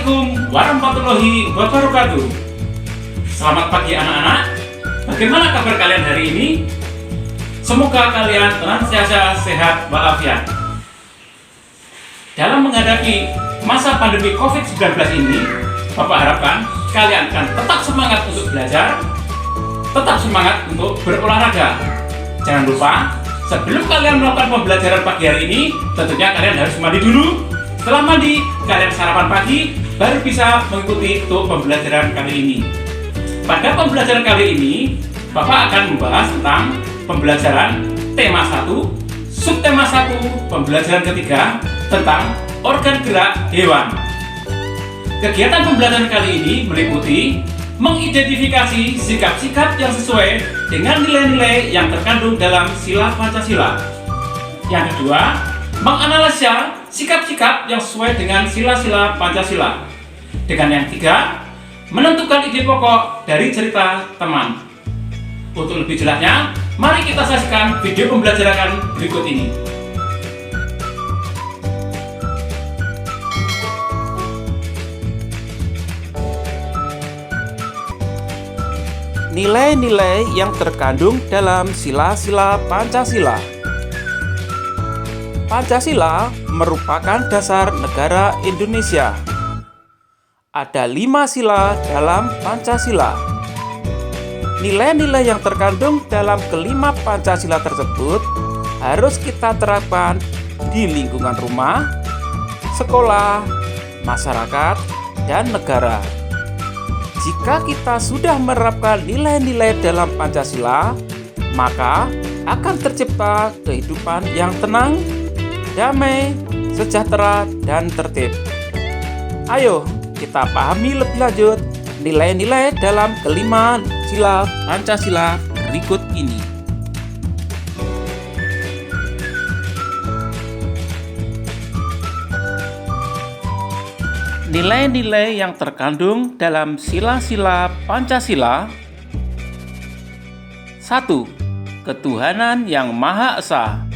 Assalamualaikum warahmatullahi wabarakatuh. Selamat pagi anak-anak. Bagaimana kabar kalian hari ini? Semoga kalian senantiasa sehat walafiat. Dalam menghadapi masa pandemi COVID-19 ini, Bapak harapkan kalian akan tetap semangat untuk belajar, tetap semangat untuk berolahraga. Jangan lupa, sebelum kalian melakukan pembelajaran pagi hari ini, tentunya kalian harus mandi dulu. Setelah mandi, kalian sarapan pagi, baru bisa mengikuti untuk pembelajaran kali ini. Pada pembelajaran kali ini, Bapak akan membahas tentang pembelajaran tema 1, subtema 1, pembelajaran ketiga tentang organ gerak hewan. Kegiatan pembelajaran kali ini meliputi mengidentifikasi sikap-sikap yang sesuai dengan nilai-nilai yang terkandung dalam sila Pancasila. Yang kedua, menganalisa sikap-sikap yang sesuai dengan sila-sila Pancasila. Dengan yang ketiga, menentukan ide pokok dari cerita teman. Untuk lebih jelasnya, mari kita saksikan video pembelajaran berikut ini. Nilai-nilai yang terkandung dalam sila-sila Pancasila. Pancasila merupakan dasar negara Indonesia. Ada 5 sila dalam Pancasila. Nilai-nilai yang terkandung dalam kelima Pancasila tersebut harus kita terapkan di lingkungan rumah, sekolah, masyarakat, dan negara. Jika kita sudah menerapkan nilai-nilai dalam Pancasila, maka akan tercipta kehidupan yang tenang, damai, sejahtera, dan tertib. Ayo kita pahami lebih lanjut nilai-nilai dalam kelima sila Pancasila berikut ini. Nilai-nilai yang terkandung dalam sila-sila Pancasila. 1. Ketuhanan yang Maha Esa.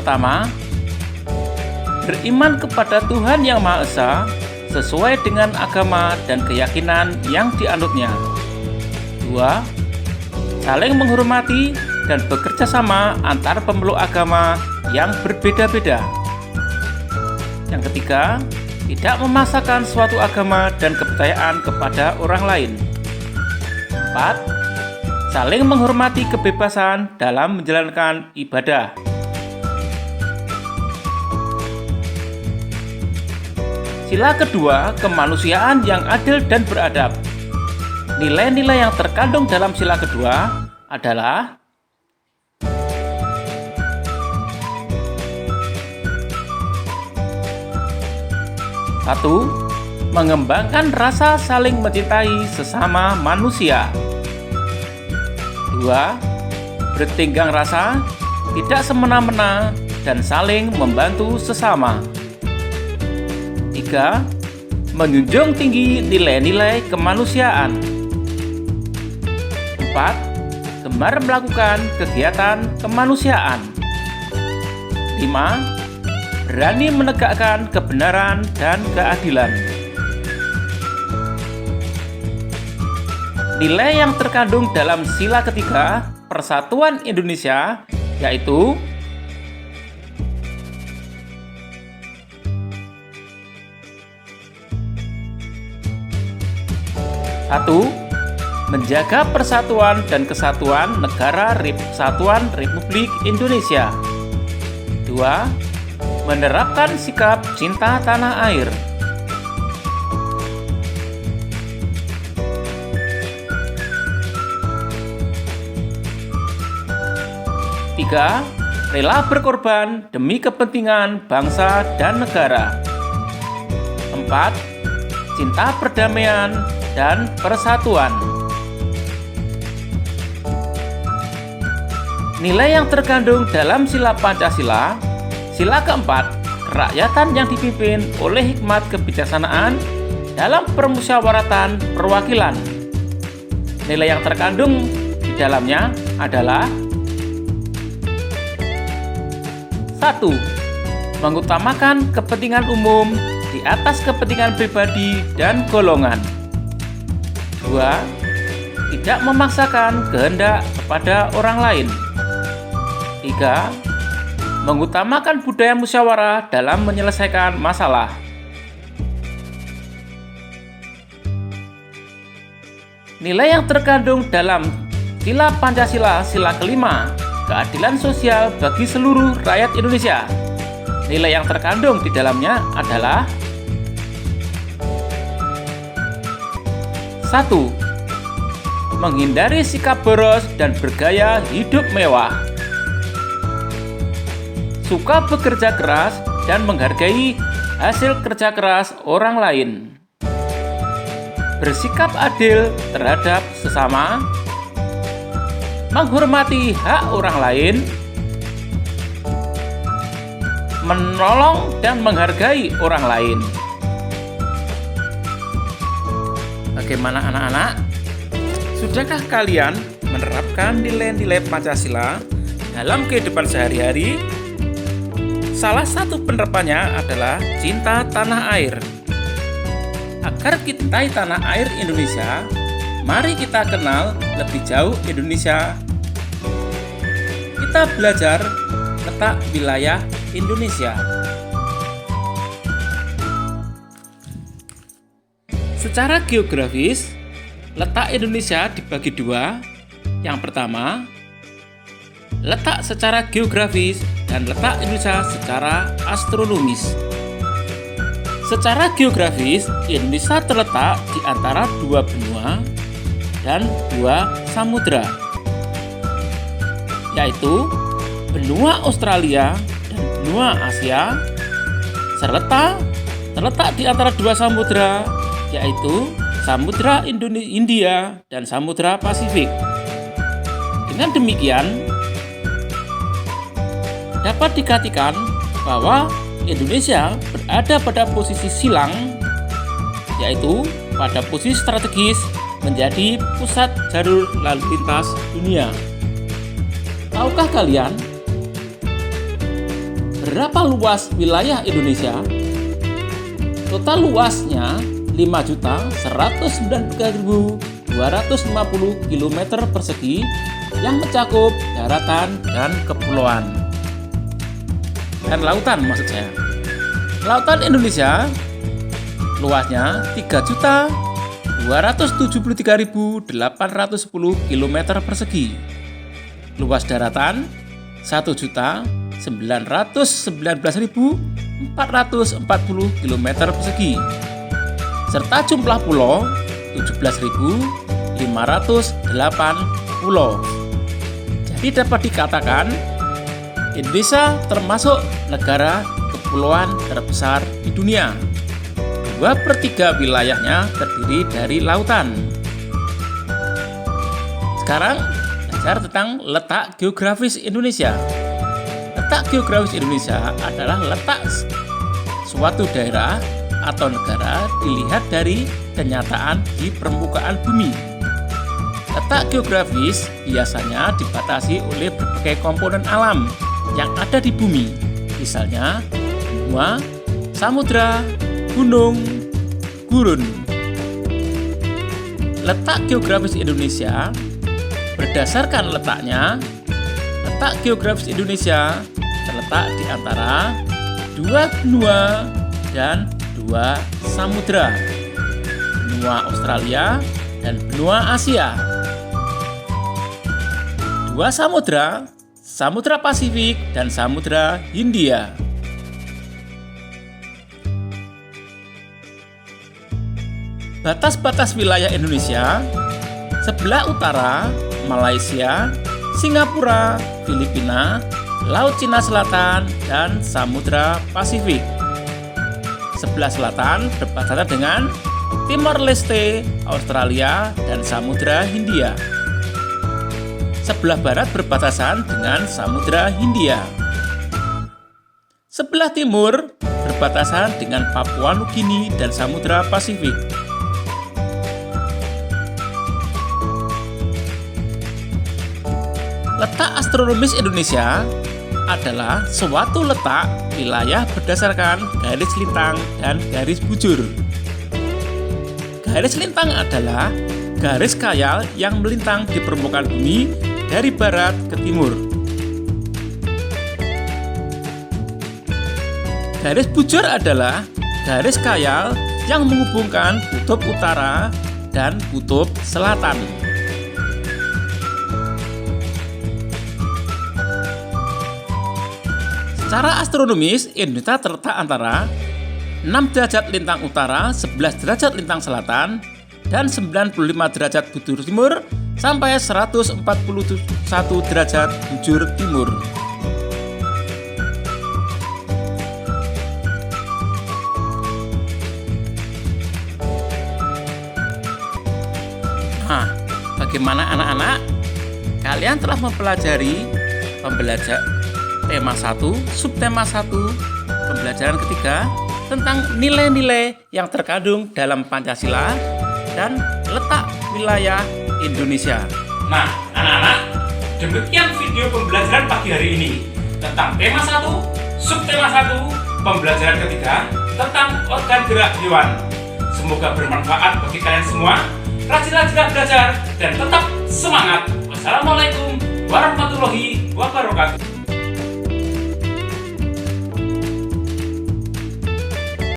Pertama, beriman kepada Tuhan Yang Maha Esa sesuai dengan agama dan keyakinan yang dianutnya. 2. Saling menghormati dan bekerja sama antar pemeluk agama yang berbeda-beda. Yang ketiga, tidak memaksakan suatu agama dan kepercayaan kepada orang lain. 4. Saling menghormati kebebasan dalam menjalankan ibadah. Sila kedua, kemanusiaan yang adil dan beradab. Nilai-nilai yang terkandung dalam sila kedua adalah 1. Mengembangkan rasa saling mencintai sesama manusia. 2. Bertenggang rasa, tidak semena-mena, dan saling membantu sesama. 3. Menjunjung tinggi nilai-nilai kemanusiaan. 4. Gemar melakukan kegiatan kemanusiaan. 5. Berani menegakkan kebenaran dan keadilan. Nilai yang terkandung dalam sila ketiga Persatuan Indonesia yaitu 1. Menjaga persatuan dan kesatuan Negara Kesatuan Republik Indonesia. 2. Menerapkan sikap cinta tanah air. 3. Rela berkorban demi kepentingan bangsa dan negara. 4. Cinta perdamaian dan persatuan. Nilai yang terkandung dalam sila Pancasila. Sila keempat, kerakyatan yang dipimpin oleh hikmat kebijaksanaan dalam permusyawaratan perwakilan. Nilai yang terkandung di di dalamnya adalah 1. Mengutamakan kepentingan umum di atas kepentingan pribadi dan golongan. 2. Tidak memaksakan kehendak kepada orang lain. 3. Mengutamakan budaya musyawarah dalam menyelesaikan masalah. Nilai yang terkandung dalam Sila Pancasila sila kelima, keadilan sosial bagi seluruh rakyat Indonesia. Nilai yang terkandung di dalamnya adalah 1. Menghindari sikap boros dan bergaya hidup mewah. Suka bekerja keras dan menghargai hasil kerja keras orang lain. Bersikap adil terhadap sesama. Menghormati hak orang lain. Menolong dan menghargai orang lain. Bagaimana anak-anak? Sudahkah kalian menerapkan nilai-nilai Pancasila dalam kehidupan sehari-hari? Salah satu penerapannya adalah cinta tanah air. Agar kita cintai tanah air Indonesia, mari kita kenal lebih jauh Indonesia. Kita belajar letak wilayah Indonesia. Secara geografis, letak Indonesia dibagi dua. Yang pertama, letak secara geografis dan letak Indonesia secara astronomis. Secara geografis, Indonesia terletak di antara dua benua dan dua samudra, yaitu benua Australia dan benua Asia, serta terletak di antara dua samudra, yaitu Samudra India dan Samudra Pasifik. Dengan demikian, dapat dikatakan bahwa Indonesia berada pada posisi silang, yaitu pada posisi strategis menjadi pusat jalur lalu lintas dunia. Tahukah kalian berapa luas wilayah Indonesia? Total luasnya 5.193.250 km persegi yang mencakup daratan dan kepulauan. Dan lautan maksud saya. Lautan Indonesia luasnya 3.273.810 km persegi. Luas daratan 1.919.440 km persegi. Serta jumlah pulau 17.508 pulau. Jadi dapat dikatakan Indonesia termasuk negara kepulauan terbesar di dunia. 2/3 wilayahnya terdiri dari lautan. Sekarang belajar tentang letak geografis Indonesia. Letak geografis Indonesia adalah letak suatu daerah atau negara dilihat dari kenyataan di permukaan bumi. Letak geografis biasanya dibatasi oleh berbagai komponen alam yang ada di bumi, misalnya benua, samudra, gunung, gurun. Letak geografis Indonesia berdasarkan letaknya, letak geografis Indonesia terletak di antara dua benua dan dua samudra, benua Australia dan benua Asia. Dua samudra, Samudra Pasifik dan Samudra Hindia. Batas-batas wilayah Indonesia: sebelah utara Malaysia, Singapura, Filipina, Laut Cina Selatan, dan Samudra Pasifik. Sebelah selatan berbatasan dengan Timor Leste, Australia, dan Samudra Hindia. Sebelah barat berbatasan dengan Samudra Hindia. Sebelah timur berbatasan dengan Papua Nugini dan Samudra Pasifik. Letak astronomis Indonesia adalah suatu letak wilayah berdasarkan garis lintang dan garis bujur. Garis lintang adalah garis khayal yang melintang di permukaan bumi dari barat ke timur. Garis bujur adalah garis khayal yang menghubungkan kutub utara dan kutub selatan. Secara astronomis, Indonesia terletak antara 6 derajat lintang utara, 11 derajat lintang selatan, dan 95 derajat bujur timur sampai 141 derajat bujur timur. Nah, bagaimana anak-anak? Kalian telah mempelajari tema 1, subtema 1, pembelajaran ketiga tentang nilai-nilai yang terkandung dalam Pancasila dan letak wilayah Indonesia. Nah, anak-anak, demikian video pembelajaran pagi hari ini tentang tema 1, subtema 1, pembelajaran ketiga tentang organ gerak hewan. Semoga bermanfaat bagi kalian semua. Rajin-rajinlah belajar dan tetap semangat. Wassalamualaikum warahmatullahi wabarakatuh.